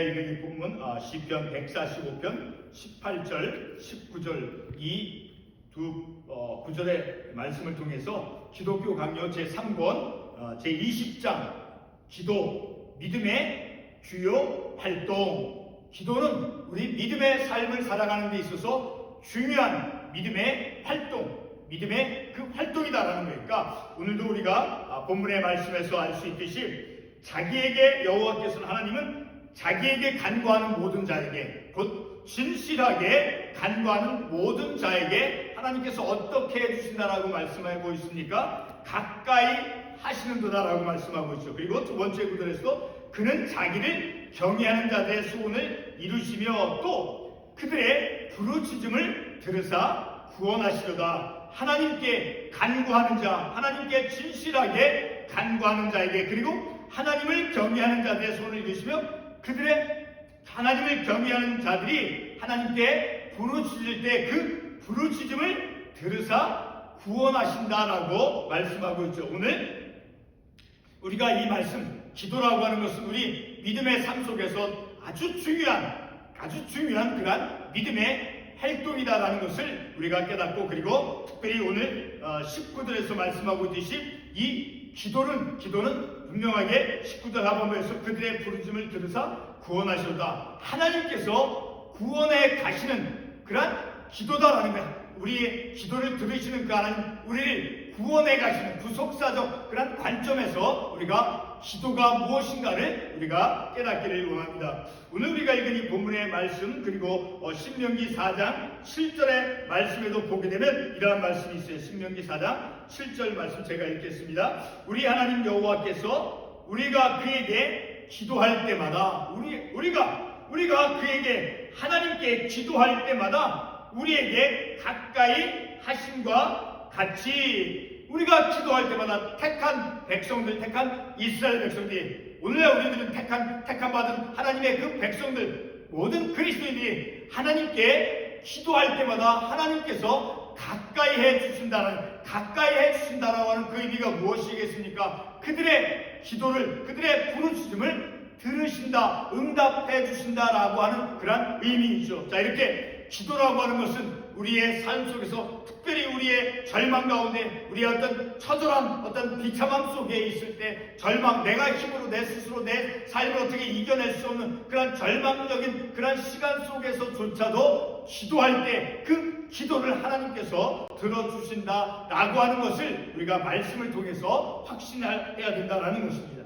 읽은 이 본문 시편 145편 18절, 19절 이 두 구절의 말씀을 통해서 기독교 강요 제3권 제20장 기도, 믿음의 주요 활동. 기도는 우리 믿음의 삶을 살아가는 데 있어서 중요한 믿음의 활동, 믿음의 그 활동이다라는 거니까 오늘도 우리가 본문의 말씀에서 알 수 있듯이 자기에게 여호와께서는 하나님은 자기에게 간구하는 모든 자에게, 곧 진실하게 간구하는 모든 자에게 하나님께서 어떻게 해주신다라고 말씀하고 있습니까? 가까이 하시는도다라고 말씀하고 있죠. 그리고 두 번째 구절에서도 그는 자기를 경외하는 자들의 소원을 이루시며 또 그들의 부르짖음을 들으사 구원하시려다. 하나님께 간구하는 자, 하나님께 진실하게 간구하는 자에게, 그리고 하나님을 경외하는 자들의 소원을 이루시며 그들의 하나님을 경외하는 자들이 하나님께 부르짖을 때 그 부르짖음을 들으사 구원하신다라고 말씀하고 있죠. 오늘 우리가 이 말씀, 기도라고 하는 것은 우리 믿음의 삶 속에서 아주 중요한 그런 믿음의 활동이다라는 것을 우리가 깨닫고, 그리고 특별히 오늘 19절에서 말씀하고 있듯이 이 기도는 분명하게 19절 하반부에서 그들의 부르짖음을 들으사 구원하시도다. 하나님께서 구원해 가시는 그런 기도다라는 거야. 우리의 기도를 들으시는 그 하나님, 우리를 구원해 가시는 구속사적 그런 관점에서 우리가 기도가 무엇인가를 우리가 깨닫기를 원합니다. 오늘 우리가 읽은 이 본문의 말씀, 그리고 신명기 4장 7절의 말씀에도 보게 되면 이러한 말씀이 있어요. 신명기 4장 7절 말씀 제가 읽겠습니다. 우리 하나님 여호와께서 우리가 그에게 기도할 때마다 우리가 그에게 하나님께 기도할 때마다 우리에게 가까이 하심과 같이 우리가 기도할 때마다 택한 백성들, 택한 이스라엘 백성들이, 오늘날 우리들은 택한 받은 하나님의 그 백성들, 모든 그리스도인들이 하나님께 기도할 때마다 하나님께서 가까이 해주신다라고 하는 그 의미가 무엇이겠습니까? 그들의 기도를, 그들의 부르짖음을 들으신다, 응답해 주신다라고 하는 그런 의미이죠. 자, 이렇게 기도라고 하는 것은 우리의 삶 속에서, 특별히 우리의 절망 가운데, 우리의 어떤 처절한 어떤 비참함 속에 있을 때, 절망, 내가 힘으로 내 스스로 내 삶을 어떻게 이겨낼 수 없는 그런 절망적인 그런 시간 속에서조차도 기도할 때 그 기도를 하나님께서 들어주신다라고 하는 것을 우리가 말씀을 통해서 확신해야 된다라는 것입니다.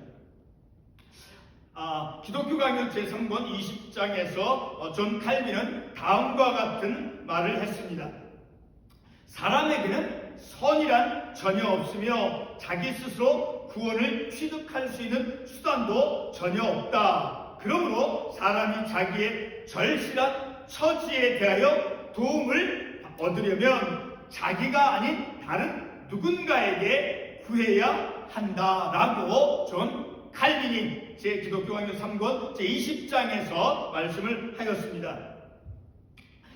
기독교 강요 제3권 20장에서 존 칼빈은 다음과 같은 말을 했습니다. 사람에게는 선이란 전혀 없으며 자기 스스로 구원을 취득할 수 있는 수단도 전혀 없다. 그러므로 사람이 자기의 절실한 처지에 대하여 도움을 얻으려면 자기가 아닌 다른 누군가에게 구해야 한다라고 존 칼빈이 기독교 강요 3권 제20장에서 말씀을 하였습니다.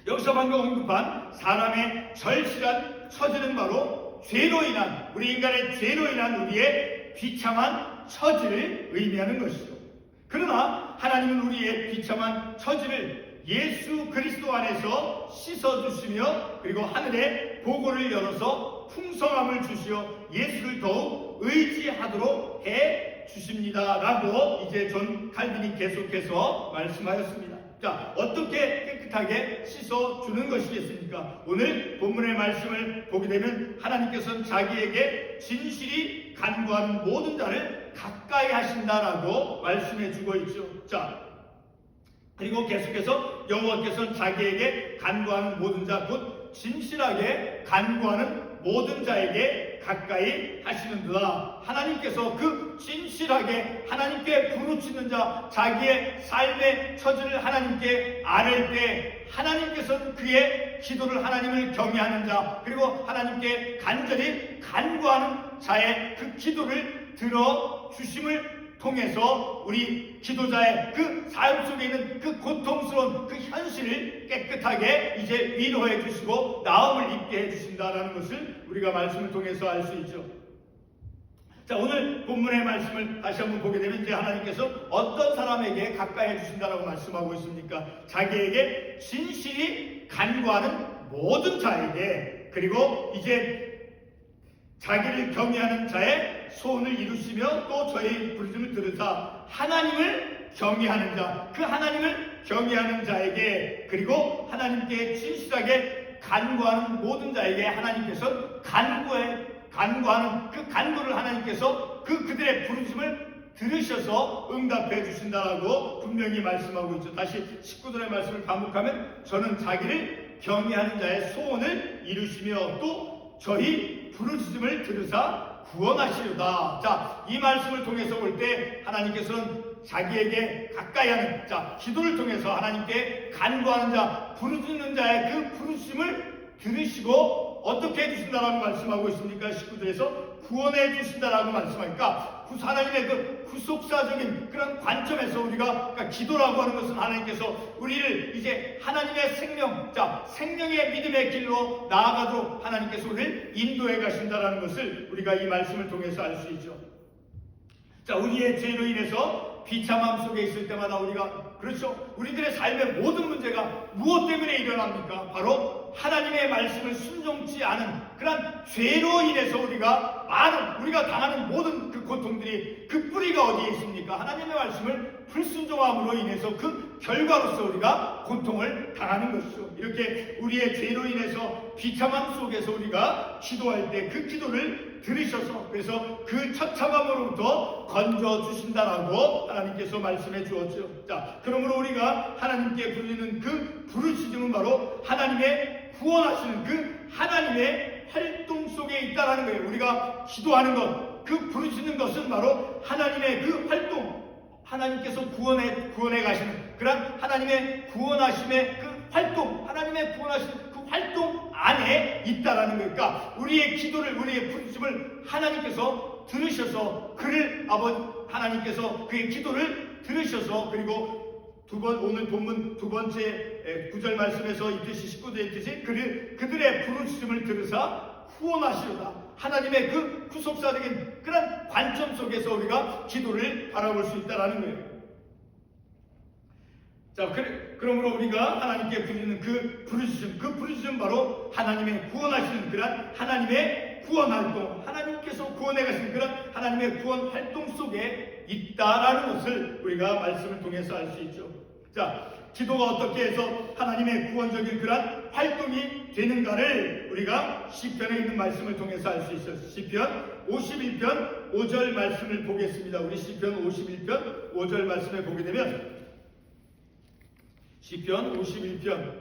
여기서 방금 언급한 사람의 절실한 처지는 바로 우리 인간의 죄로 인한 우리의 비참한 처지를 의미하는 것이죠. 그러나 하나님은 우리의 비참한 처지를 예수 그리스도 안에서 씻어주시며, 그리고 하늘의 보고를 열어서 풍성함을 주시어 예수를 더욱 의지하도록 해 주십니다라고 이제 존 칼빈이 계속해서 말씀하였습니다. 자, 어떻게 깨끗하게 씻어주는 것이겠습니까? 오늘 본문의 말씀을 보게 되면 하나님께서는 자기에게 진실이 간구하는 모든 자를 가까이 하신다라고 말씀해 주고 있죠. 자, 그리고 계속해서 여호와께서는 자기에게 간구하는 모든 자, 곧 진실하게 간구하는 모든 자에게 가까이 하시는도다. 하나님께서 그 진실하게 하나님께 부르짖는 자, 자기의 삶의 처지를 하나님께 아뢰 때 하나님께서는 그의 기도를, 하나님을 경외하는 자, 그리고 하나님께 간절히 간구하는 자의 그 기도를 들어주심을 통해서 우리 기도자의 그 삶 속에 있는 그 고통스러운 그 현실을 깨끗하게 이제 위로해 주시고 나음을 입게 해 주신다라는 것을 우리가 말씀을 통해서 알 수 있죠. 자, 오늘 본문의 말씀을 다시 한번 보게 되면 이제 하나님께서 어떤 사람에게 가까이 해주신다라고 말씀하고 있습니까? 자기에게 진실이 간구하는 모든 자에게, 그리고 이제 자기를 경외하는 자의 소원을 이루시며 또 저의 부르심을 들으사 하나님을 경외하는 자, 그 하나님을 경외하는 자에게, 그리고 하나님께 진실하게 간구하는 모든 자에게 하나님께서 간구하는 그 간구를 하나님께서 그들의 부르심을 들으셔서 응답해 주신다라고 분명히 말씀하고 있죠. 다시 19절의 말씀을 반복하면 저는 자기를 경외하는 자의 소원을 이루시며 또 저희 부르심을 들으사 구원하시려다. 자, 이 말씀을 통해서 볼 때 하나님께서는 자기에게 가까이 하는 자, 기도를 통해서 하나님께 간구하는 자, 부르짖는 자의 그 부르심을 들으시고 어떻게 해주신다라고 말씀하고 있습니까? 19절에서 구원해 주신다라고 말씀하니까 하나님의 그 구속사적인 그런 관점에서 우리가 그러니까 기도라고 하는 것은 하나님께서 우리를 이제 하나님의 생명, 자, 생명의 믿음의 길로 나아가도록 하나님께서 우리를 인도해 가신다라는 것을 우리가 이 말씀을 통해서 알 수 있죠. 자, 우리의 죄로 인해서 비참함 속에 있을 때마다 우리가, 그렇죠, 우리들의 삶의 모든 문제가 무엇 때문에 일어납니까? 바로 하나님의 말씀을 순종치 않은 그런 죄로 인해서 우리가 당하는 모든 그 고통들이 그 뿌리가 어디에 있습니까? 하나님의 말씀을 불순종함으로 인해서 그 결과로서 우리가 고통을 당하는 것이죠. 이렇게 우리의 죄로 인해서 비참함 속에서 우리가 기도할 때 그 기도를 들으셔서 그래서 그 처참함으로부터 건져 주신다라고 하나님께서 말씀해 주었죠. 자, 그러므로 우리가 하나님께 부르는 그 부르짖음은 바로 하나님의 구원하시는 그 하나님의 활동 속에 있다라는 거예요. 우리가 기도하는 것, 그 부르짖는 것은 바로 하나님의 그 활동, 하나님께서 구원해 가시는 그런 하나님의 구원하심의 그 활동, 하나님의 구원하시는 그 활동 안에 있다라는 거니까 우리의 기도를, 우리의 부르짖음을 하나님께서 들으셔서 하나님께서 그의 기도를 들으셔서 그리고 오늘 본문 두 번째 9절 말씀에서 있듯이 19절에 있듯이 그들의 부르짖음을 들으사 구원하시려다. 하나님의 그 구속사적인 그런 관점 속에서 우리가 기도를 바라볼 수 있다라는 거예요. 자, 그러므로 우리가 하나님께 부르는 그 부르짖음 바로 하나님의 구원하시는 그런 하나님의 구원 활동, 하나님께서 구원해 가시는 그런 하나님의 구원 활동 속에 있다라는 것을 우리가 말씀을 통해서 알 수 있죠. 자, 기도가 어떻게 해서 하나님의 구원적인 그런 활동이 되는가를 우리가 시편에 있는 말씀을 통해서 알 수 있어요. 시편 51편 5절 말씀을 보겠습니다. 우리 시편 51편 5절 말씀을 보게 되면 시편 51편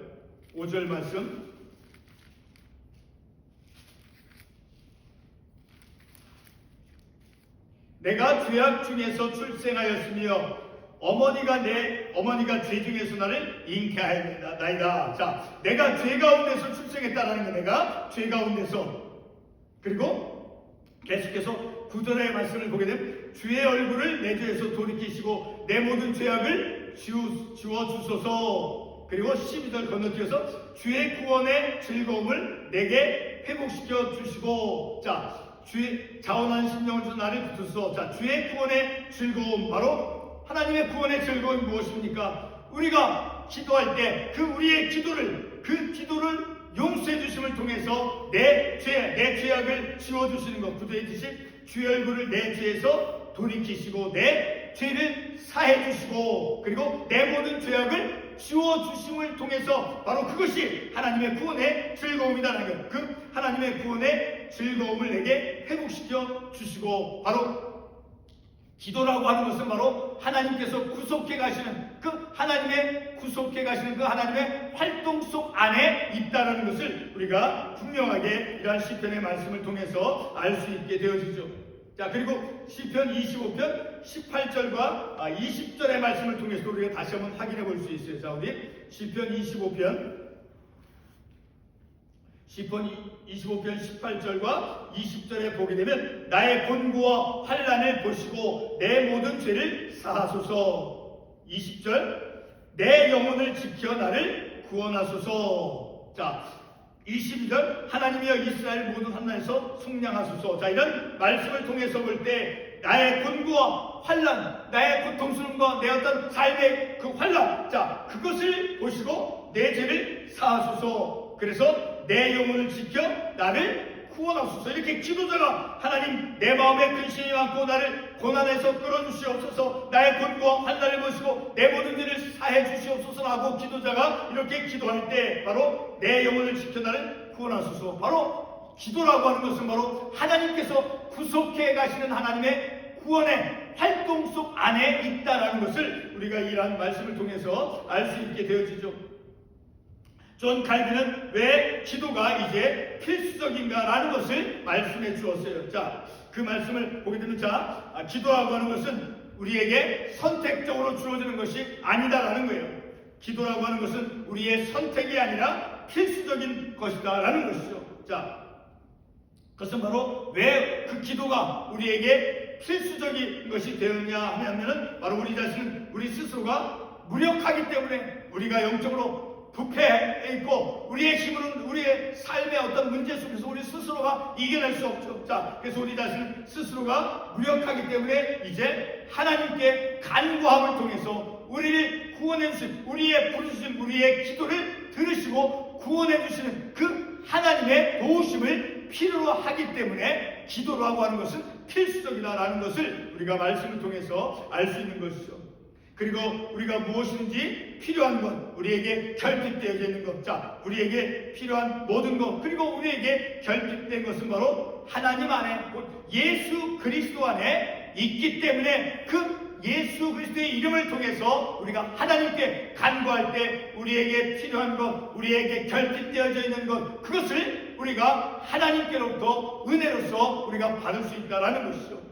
5절 말씀, 내가 죄악 중에서 출생하였으며 어머니가 죄 중에서 나를 잉태하였나이다. 자, 내가 죄 가운데서 출생했다라는 거, 내가 죄 가운데서. 그리고 계속해서 9절의 말씀을 보게 되면 주의 얼굴을 내 죄에서 돌이키시고 내 모든 죄악을 지워주소서. 그리고 12절 건너뛰어서 주의 구원의 즐거움을 내게 회복시켜 주시고, 자, 주의 자원한 심령을 주 나를 붙으소. 자, 주의 구원의 즐거움, 바로 하나님의 구원의 즐거움이 무엇입니까? 우리가 기도할 때 우리의 기도를 용서해 주심을 통해서 내 죄악을 지워 주시는 것. 구절에 있듯이 주의 얼굴을 내 죄에서 돌이키시고 내 죄를 사해 주시고 그리고 내 모든 죄악을 지워 주심을 통해서 바로 그것이 하나님의 구원의 즐거움이다라는 것. 그 하나님의 구원의 즐거움을 내게 회복시켜 주시고, 바로 기도라고 하는 것은 바로 하나님께서 구속해 가시는 그 하나님의 활동 속 안에 있다는 것을 우리가 분명하게 이러한 시편의 말씀을 통해서 알 수 있게 되어지죠. 자, 그리고 시편 25편 18절과 20절의 말씀을 통해서 우리가 다시 한번 확인해 볼 수 있어요. 자, 우리 시편 25편 18절과 20절에 보게 되면 나의 곤고와 환난을 보시고 내 모든 죄를 사하소서. 20절 내 영혼을 지켜 나를 구원하소서. 자, 22절 하나님이여 이스라엘 모든 한나에서 속량하소서. 자, 이런 말씀을 통해서 볼 때 나의 곤고와 환난, 나의 고통스러움과 내 어떤 삶의 그 환난, 자, 그것을 보시고 내 죄를 사하소서. 그래서 내 영혼을 지켜 나를 구원하소서. 이렇게 기도자가 하나님 내 마음에 근심이 많고 나를 고난에서 끌어주시옵소서, 나의 곤고와 환난을 보시고 내 모든 일을 사해 주시옵소서라고 기도자가 이렇게 기도할 때 바로 내 영혼을 지켜 나를 구원하소서. 바로 기도라고 하는 것은 바로 하나님께서 구속해 가시는 하나님의 구원의 활동 속 안에 있다라는 것을 우리가 이러한 말씀을 통해서 알 수 있게 되어지죠. 존 칼빈은 왜 기도가 이제 필수적인가라는 것을 말씀해 주었어요. 자, 그 말씀을 보게 되면 기도라고 하는 것은 우리에게 선택적으로 주어지는 것이 아니다라는 거예요. 기도라고 하는 것은 우리의 선택이 아니라 필수적인 것이다라는 것이죠. 자, 그것은 바로 왜 그 기도가 우리에게 필수적인 것이 되었냐 하면은 바로 우리 자신은 우리 스스로가 무력하기 때문에, 우리가 영적으로 부패해 있고 우리의 힘으로는 우리의 삶의 어떤 문제 속에서 우리 스스로가 이겨낼 수 없죠. 자, 그래서 우리 자신은 스스로가 무력하기 때문에 이제 하나님께 간구함을 통해서 우리를 구원해 주신, 우리의 부르심, 우리의 기도를 들으시고 구원해 주시는 그 하나님의 도우심을 필요로 하기 때문에 기도라고 하는 것은 필수적이다라는 것을 우리가 말씀을 통해서 알 수 있는 것이죠. 그리고 우리가 무엇인지 필요한 것, 우리에게 결핍되어져 있는 것, 자, 우리에게 필요한 모든 것, 그리고 우리에게 결핍된 것은 바로 하나님 안에, 예수 그리스도 안에 있기 때문에 그 예수 그리스도의 이름을 통해서 우리가 하나님께 간구할 때 우리에게 필요한 것, 우리에게 결핍되어져 있는 것, 그것을 우리가 하나님께로부터 은혜로서 우리가 받을 수 있다라는 것이죠.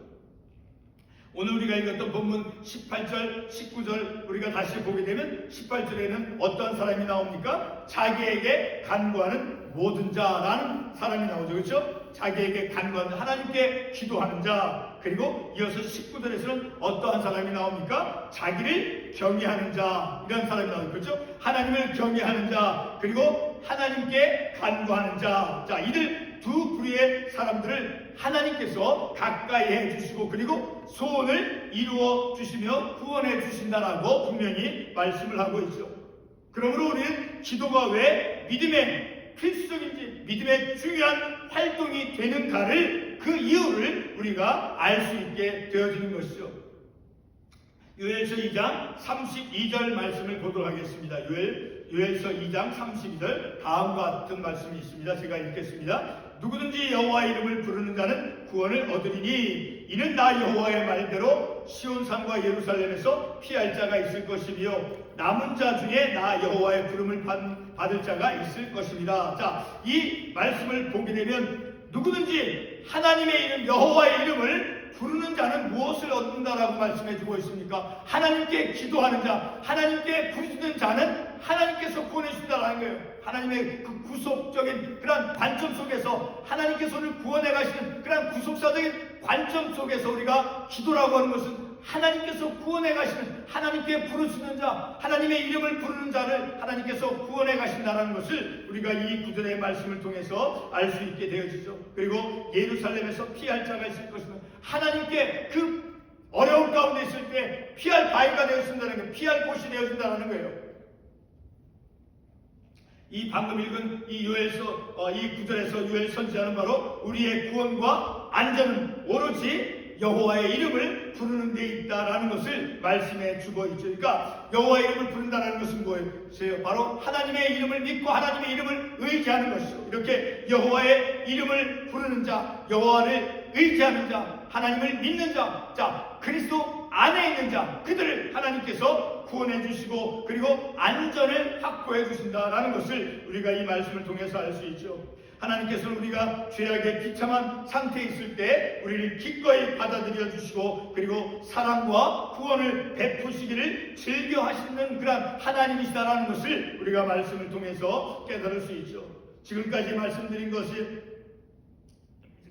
오늘 우리가 읽었던 본문 18절, 19절 우리가 다시 보게 되면 18절에는 어떤 사람이 나옵니까? 자기에게 간구하는 모든 자라는 사람이 나오죠. 그렇죠? 자기에게 간구하는, 하나님께 기도하는 자. 그리고 이어서 19절에서는 어떠한 사람이 나옵니까? 자기를 경외하는 자, 이런 사람이 나오죠. 그렇죠? 하나님을 경외하는 자, 그리고 하나님께 간구하는 자. 자, 이들 두 부류의 사람들을 하나님께서 가까이 해주시고 그리고 소원을 이루어 주시며 구원해 주신다라고 분명히 말씀을 하고 있죠. 그러므로 우리는 기도가 왜 믿음의 필수적인지, 믿음의 중요한 활동이 되는가를, 그 이유를 우리가 알 수 있게 되어지는 것이죠. 요엘서 2장 32절 말씀을 보도록 하겠습니다. 요엘서 2장 32절 다음과 같은 말씀이 있습니다. 제가 읽겠습니다. 누구든지 여호와의 이름을 부르는 자는 구원을 얻으리니 이는 나 여호와의 말대로 시온산과 예루살렘에서 피할 자가 있을 것이며 남은 자 중에 나 여호와의 부름을 받을 자가 있을 것입니다. 자, 이 말씀을 보게 되면 누구든지 하나님의 이름, 여호와의 이름을 부르는 자는 무엇을 얻는다라고 말씀해주고 있습니까? 하나님께 기도하는 자, 하나님께 부르짖는 자는 하나님께서 구원해 주신다라는 거예요. 하나님의 그 구속적인 그런 관점 속에서, 하나님께서 우리를 구원해 가시는 그런 구속사적인 관점 속에서 우리가 기도라고 하는 것은 하나님께서 구원해 가시는, 하나님께 부르짖는 자, 하나님의 이름을 부르는 자를 하나님께서 구원해 가신다는 것을 우리가 이 구절의 말씀을 통해서 알 수 있게 되어지죠. 그리고 예루살렘에서 피할 자가 있을 것이며, 하나님께 그 어려운 가운데 있을 때 피할 바위가 되어진다는 거예요. 피할 곳이 되어진다는 거예요. 이 방금 읽은 이 요엘서, 이 구절에서 요엘 선지자는 바로 우리의 구원과 안전은 오로지 여호와의 이름을 부르는 데 있다라는 것을 말씀해 주고 있죠. 그러니까 여호와의 이름을 부른다는 것은 뭐예요? 바로 하나님의 이름을 믿고 하나님의 이름을 의지하는 것이죠. 이렇게 여호와의 이름을 부르는 자, 여호와를 의지하는 자, 하나님을 믿는 자, 자, 그리스도 안에 있는 자, 그들을 하나님께서 구원해 주시고 그리고 안전을 확보해 주신다라는 것을 우리가 이 말씀을 통해서 알 수 있죠. 하나님께서는 우리가 죄악의 비참한 상태에 있을 때 우리를 기꺼이 받아들여 주시고 그리고 사랑과 구원을 베푸시기를 즐겨 하시는 그런 하나님이시다라는 것을 우리가 말씀을 통해서 깨달을 수 있죠. 지금까지 말씀드린 것이,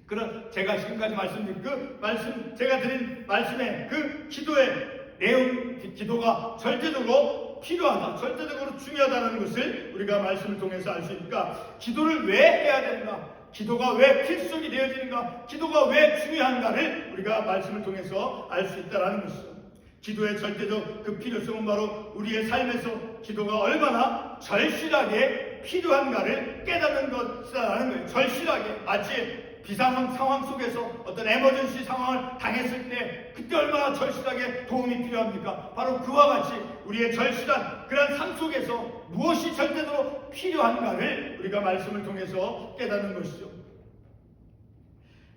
그런 제가 지금까지 말씀드린 그 말씀, 제가 드린 말씀의 그 기도의 내용, 기도가 절대적으로 필요하다, 절대적으로 중요하다는 것을 우리가 말씀을 통해서 알 수 있으니까 기도를 왜 해야 되는가, 기도가 왜 필수적이 되어지는가, 기도가 왜 중요한가를 우리가 말씀을 통해서 알 수 있다는 것이죠. 기도의 절대적 그 필요성은 바로 우리의 삶에서 기도가 얼마나 절실하게 필요한가를 깨닫는 것이라는 거예요. 절실하게, 마치 비상한 상황 속에서 어떤 에머전시 상황을 당했을 때 그때 얼마나 절실하게 도움이 필요합니까? 바로 그와 같이 우리의 절실한 그런 삶 속에서 무엇이 절대적으로 필요한가를 우리가 말씀을 통해서 깨닫는 것이죠.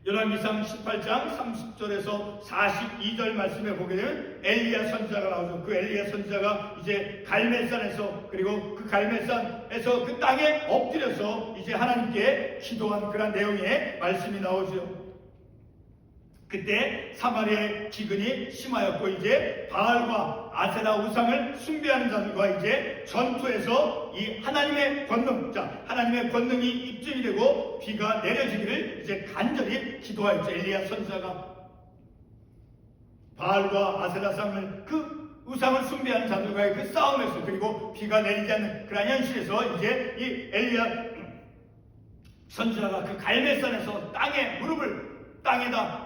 열왕기상 18장 30절에서 42절 말씀에 보게 되면 엘리야 선지자가 나오죠. 그 엘리야 선지자가 이제 갈멜산에서, 그리고 그 갈멜산에서 그 땅에 엎드려서 이제 하나님께 기도한 그런 내용의 말씀이 나오죠. 그때 사마리아의 기근이 심하였고 이제 바알과 아세라 우상을 숭배하는 자들과 이제 전투에서 이 하나님의 권능, 하나님의 권능이 입증이 되고 비가 내려지기를 이제 간절히 기도하였죠. 엘리야 선지자가 바알과 아세라상을, 그 우상을 숭배하는 자들과의 그 싸움에서, 그리고 비가 내리지 않는 그런 현실에서 이제 이 엘리야 선지자가 그 갈멜산에서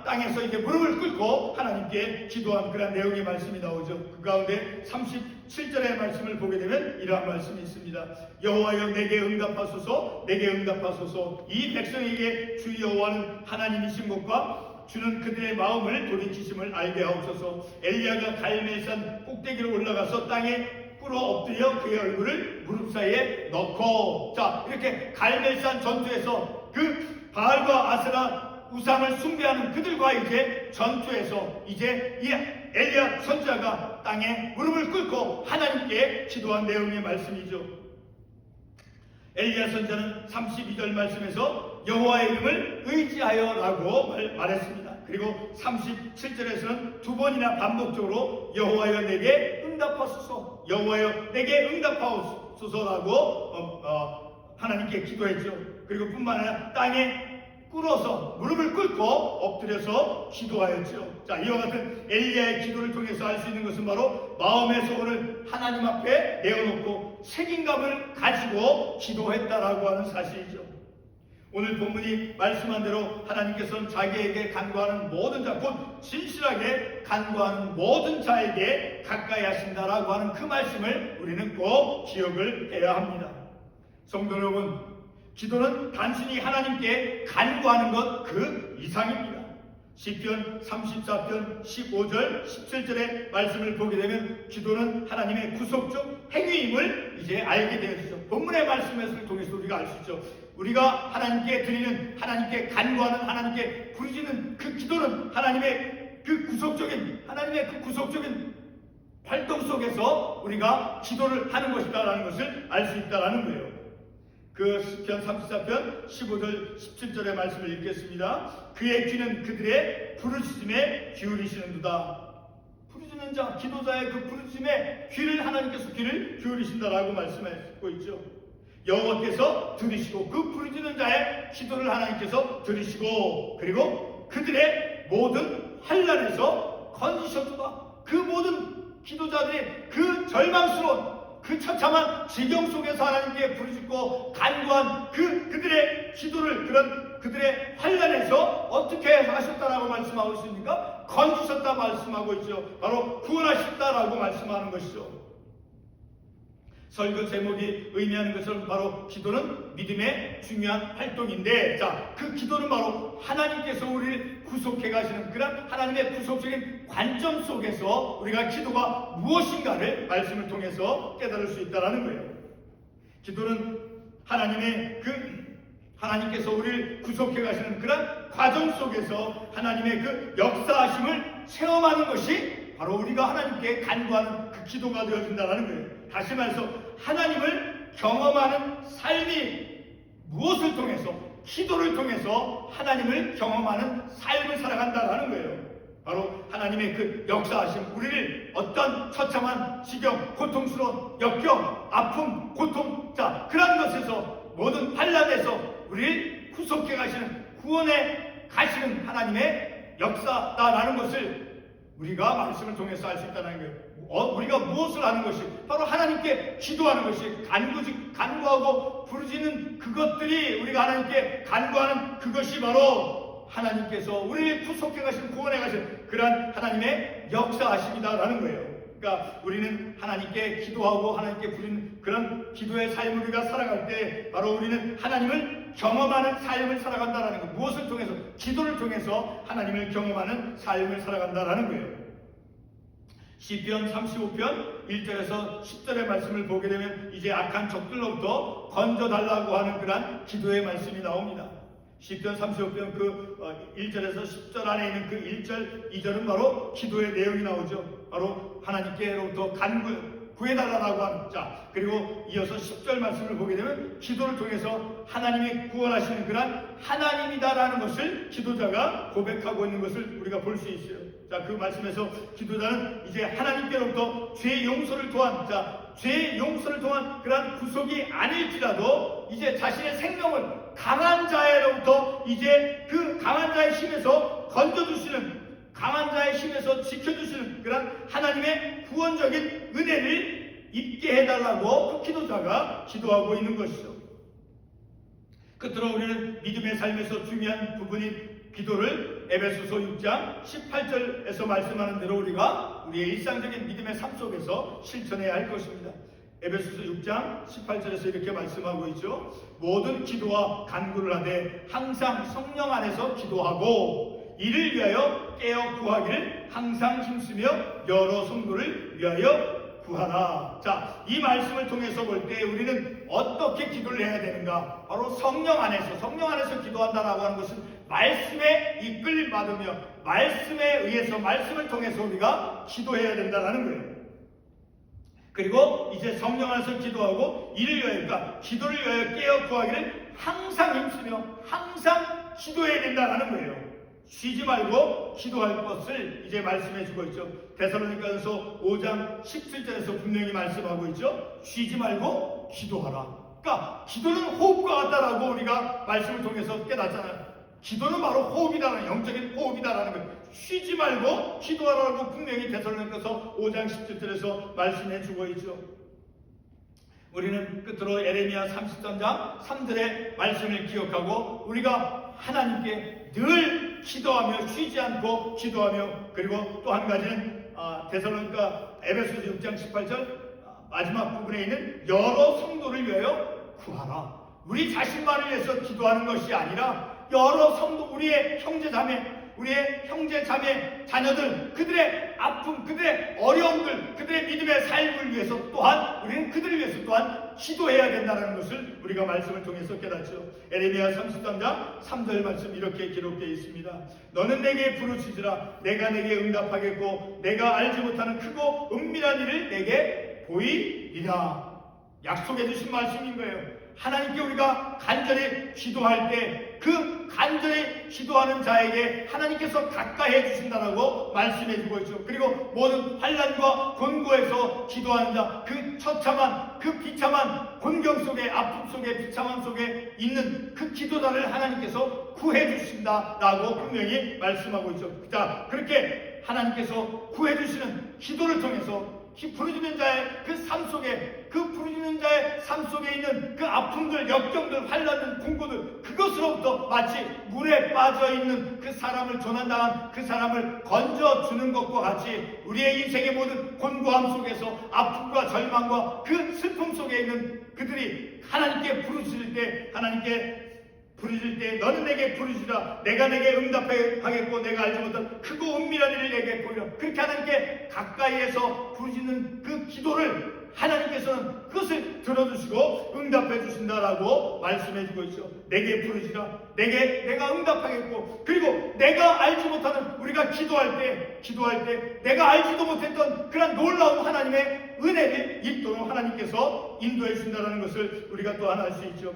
땅에서 이제 무릎을 꿇고 하나님께 기도한 그런 내용의 말씀이 나오죠. 그 가운데 37절의 말씀을 보게 되면 이러한 말씀이 있습니다. 여호와여 내게 응답하소서, 내게 응답하소서. 이 백성에게 주 여호와는 하나님이신 것과 주는 그들의 마음을 돌이키심을 알게 하옵소서. 엘리야가 갈멜산 꼭대기로 올라가서 땅에 꿇어 엎드려 그의 얼굴을 무릎 사이에 넣고, 이렇게 갈멜산 전투에서 그 바알과 아세라 우상을 숭배하는 그들과 이제 전투에서 이제 이 엘리야 선지자가 땅에 무릎을 꿇고 하나님께 기도한 내용의 말씀이죠. 엘리야 선지자는 32절 말씀에서 여호와의 이름을 의지하여라고 말했습니다. 그리고 37절에서는 두 번이나 반복적으로 여호와여 내게 응답하소서, 여호와여 내게 응답하소서라고 하나님께 기도했죠. 그리고 뿐만 아니라 땅에 꿇어서 무릎을 꿇고 엎드려서 기도하였죠. 이와 같은 엘리야의 기도를 통해서 알 수 있는 것은 바로 마음의 소원을 하나님 앞에 내어놓고 책임감을 가지고 기도했다라고 하는 사실이죠. 오늘 본문이 말씀한 대로 하나님께서는 자기에게 간구하는 모든 자, 곧 진실하게 간구하는 모든 자에게 가까이 하신다라고 하는 그 말씀을 우리는 꼭 기억을 해야 합니다. 성도 여러분, 기도는 단순히 하나님께 간구하는 것 그 이상입니다. 시편 34편 15절 17절의 말씀을 보게 되면 기도는 하나님의 구속적 행위임을 이제 알게 되었죠. 본문의 말씀을 통해서 우리가 알 수 있죠. 우리가 하나님께 드리는, 하나님께 간구하는, 하나님께 부르짖는 그 기도는 하나님의 그 구속적인 활동 속에서 우리가 기도를 하는 것이다라는 것을 알 수 있다라는 거예요. 그 시편 34편 15절 17절의 말씀을 읽겠습니다. 그의 귀는 그들의 부르짖음에 기울이시는도다. 부르짖는 자, 기도자의 그 부르짖음에 귀를 하나님께서 귀를 기울이신다라고 말씀하고 있죠. 여호와께서 들으시고 그 부르짖는 자의 기도를 하나님께서 들으시고, 그리고 그들의 모든 환난에서 건지셨도다. 그 모든 기도자들이 그 절망스러운 그 처참한 지경 속에서 하나님께 부르짖고 간구한 그들의 기도를, 그들의 환난에서 어떻게 하셨다라고 말씀하고 있습니까? 건지셨다 말씀하고 있죠. 바로 구원하셨다라고 말씀하는 것이죠. 설교 제목이 의미하는 것은 바로 기도는 믿음의 중요한 활동인데, 그 기도는 바로 하나님께서 우리를 구속해 가시는 그런 하나님의 구속적인 관점 속에서 우리가 기도가 무엇인가를 말씀을 통해서 깨달을 수 있다는 거예요. 기도는 하나님께서 우리를 구속해 가시는 그런 과정 속에서 하나님의 그 역사하심을 체험하는 것이 바로 우리가 하나님께 간구하는 그 기도가 되어진다는 거예요. 다시 말해서 하나님을 경험하는 삶이 무엇을 통해서, 기도를 통해서 하나님을 경험하는 삶을 살아간다는 거예요. 바로 하나님의 그 역사하심, 우리를 어떤 처참한 지경, 고통스러운 역경, 아픔, 고통, 그런 것에서, 모든 환난에서 우리를 구속해 가시는, 구원해 가시는 하나님의 역사다라는 것을 우리가 말씀을 통해서 알 수 있다는 거예요. 우리가 무엇을 하는 것이 바로 하나님께 기도하는 것이 간구하고 부르짖는 그것들이 우리가 하나님께 간구하는 그것이 바로 하나님께서 우리를 구속해 가신 구원해 가신 그러한 하나님의 역사하심이다라는 거예요. 그러니까 우리는 하나님께 기도하고 하나님께 부르는 그런 기도의 삶을 우리가 살아갈 때 바로 우리는 하나님을 경험하는 삶을 살아간다라는 거. 무엇을 통해서? 기도를 통해서 하나님을 경험하는 삶을 살아간다라는 거예요. 시편 35편 1절에서 10절의 말씀을 보게 되면 이제 악한 적들로부터 건져달라고 하는 그러한 기도의 말씀이 나옵니다. 시편 35편 1절에서 10절 안에 있는 그 1절, 2절은 바로 기도의 내용이 나오죠. 바로 하나님께로부터 구해달라고 하는 자, 그리고 이어서 10절 말씀을 보게 되면 기도를 통해서 하나님이 구원하시는 그런 하나님이다라는 것을 기도자가 고백하고 있는 것을 우리가 볼 수 있어요. 자, 그 말씀에서 기도자는 이제 하나님께로부터 죄 용서를 통한 그런 구속이 아닐지라도 이제 자신의 생명을 강한 자로부터 이제 그 강한 자의 힘에서 건져주시는, 강한 자의 힘에서 지켜주시는 그런 하나님의 구원적인 은혜를 입게 해달라고 그 기도자가 기도하고 있는 것이죠. 끝으로 우리는 믿음의 삶에서 중요한 부분인 기도를 에베소서 6장 18절에서 말씀하는 대로 우리가 우리의 일상적인 믿음의 삶 속에서 실천해야 할 것입니다. 에베소서 6장 18절에서 이렇게 말씀하고 있죠. 모든 기도와 간구를 하되 항상 성령 안에서 기도하고 이를 위하여 깨어 구하기를 항상 힘쓰며 여러 성도를 위하여 구하라. 자, 이 말씀을 통해서 볼 때 우리는 어떻게 기도를 해야 되는가? 바로 성령 안에서 기도한다라고 하는 것은 말씀에 이끌림 받으며 말씀에 의해서 말씀을 통해서 우리가 기도해야 된다라는 거예요. 그리고 이제 성령 안에서 기도하고 이를 위하여, 그러니까 기도를 위하여 깨어 구하기를 항상 힘쓰며 항상 기도해야 된다라는 거예요. 쉬지 말고 기도할 것을 이제 말씀해 주고 있죠. 데살로니가서 5장 17절에서 분명히 말씀하고 있죠. 쉬지 말고 기도하라. 그러니까 기도는 호흡과 같다라고 우리가 말씀을 통해서 깨닫잖아요. 기도는 바로 호흡이다라는, 영적인 호흡이다라는 거예요. 쉬지 말고 기도하라고 분명히 데살로니가서 5장 17절에서 말씀해 주고 있죠. 우리는 끝으로 에레미야 33장 3절의 말씀을 기억하고 우리가 하나님께 늘 기도하며 쉬지 않고 기도하며, 그리고 또 한 가지는 데살로니가 에베소서 6장 18절 마지막 부분에 있는 여러 성도를 위하여 구하라. 우리 자신만을 위해서 기도하는 것이 아니라 여러 성도, 우리의 형제 자매 자녀들, 그들의 아픔, 그들의 어려움들, 그들의 믿음의 삶을 위해서 또한 우리는 그들을 위해서 또한 기도해야 된다는 것을 우리가 말씀을 통해서 깨닫죠. 에레미야 33장 3절 말씀 이렇게 기록되어 있습니다. 너는 내게 부르짖으라. 내가 내게 응답하겠고 내가 알지 못하는 크고 은밀한 일을 내게 보이리라. 약속해 주신 말씀인 거예요. 하나님께 우리가 간절히 기도할 때 그 간절히 기도하는 자에게 하나님께서 가까이 해주신다라고 말씀해주고 있죠. 그리고 모든 환난과 곤고에서 기도하는 자, 그 처참한, 그 비참한 곤경 속에, 아픔 속에, 비참함 속에 있는 그 기도자를 하나님께서 구해주신다라고 분명히 말씀하고 있죠. 자, 그렇게 하나님께서 구해주시는 기도를 통해서 부르짖는 자의 그 삶 속에, 그 부르짖는 자의 삶 속에 있는 그 아픔들, 역경들, 환난들, 공고들, 그것으로부터 마치 물에 빠져있는 그 사람을 조난당한 그 사람을 건져주는 것과 같이 우리의 인생의 모든 곤고함 속에서 아픔과 절망과 그 슬픔 속에 있는 그들이 하나님께 부르짖을 때, 하나님께 부르짖을 때 너는 내게 부르짖으라. 내가 내게 응답하겠고 내가 알지 못한 크고 은밀한 일을 내게 보이라. 그렇게 하나님께 가까이에서 부르짖는 그 기도를 하나님께서는 그것을 들어주시고 응답해 주신다라고 말씀해 주고 있죠. 내게 부르짖으라. 내가 응답하겠고, 그리고 내가 알지 못하는, 우리가 기도할 때 내가 알지도 못했던 그런 놀라운 하나님의 은혜를 입도록 하나님께서 인도해 주신다는 것을 우리가 또한 알 수 있죠.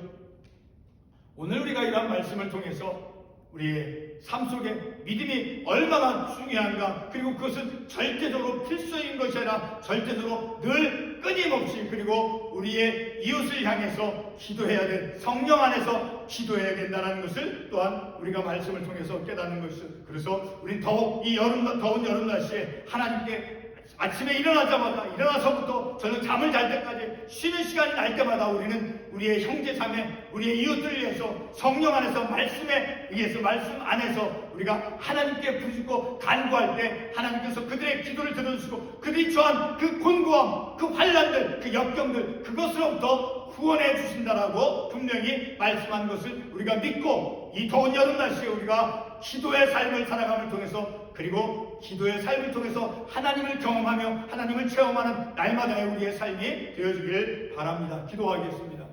오늘 우리가 이러한 말씀을 통해서 우리의 삶 속에 믿음이 얼마나 중요한가, 그리고 그것은 절대적으로 필수인 것이 아니라 절대적으로 늘 끊임없이, 그리고 우리의 이웃을 향해서 기도해야 된, 성령 안에서 기도해야 된다는 것을 또한 우리가 말씀을 통해서 깨닫는 것이죠. 그래서 우린 더욱 이 더운 여름 날씨에 하나님께 아침에 일어나서부터 저는 잠을 잘 때까지 쉬는 시간이 날 때마다 우리는 우리의 형제 자매, 우리의 이웃들을 위해서 성령 안에서 말씀에 의해서 말씀 안에서 우리가 하나님께 부르짖고 간구할 때 하나님께서 그들의 기도를 들어주시고 그들이 처한 그 곤고함, 그 환난들, 그 역경들 그것으로부터 구원해 주신다라고 분명히 말씀한 것을 우리가 믿고 이 더운 여름 날씨에 우리가 기도의 삶을 살아감을 통해서 그리고 기도의 삶을 통해서 하나님을 경험하며 하나님을 체험하는 날마다의 우리의 삶이 되어주길 바랍니다. 기도하겠습니다.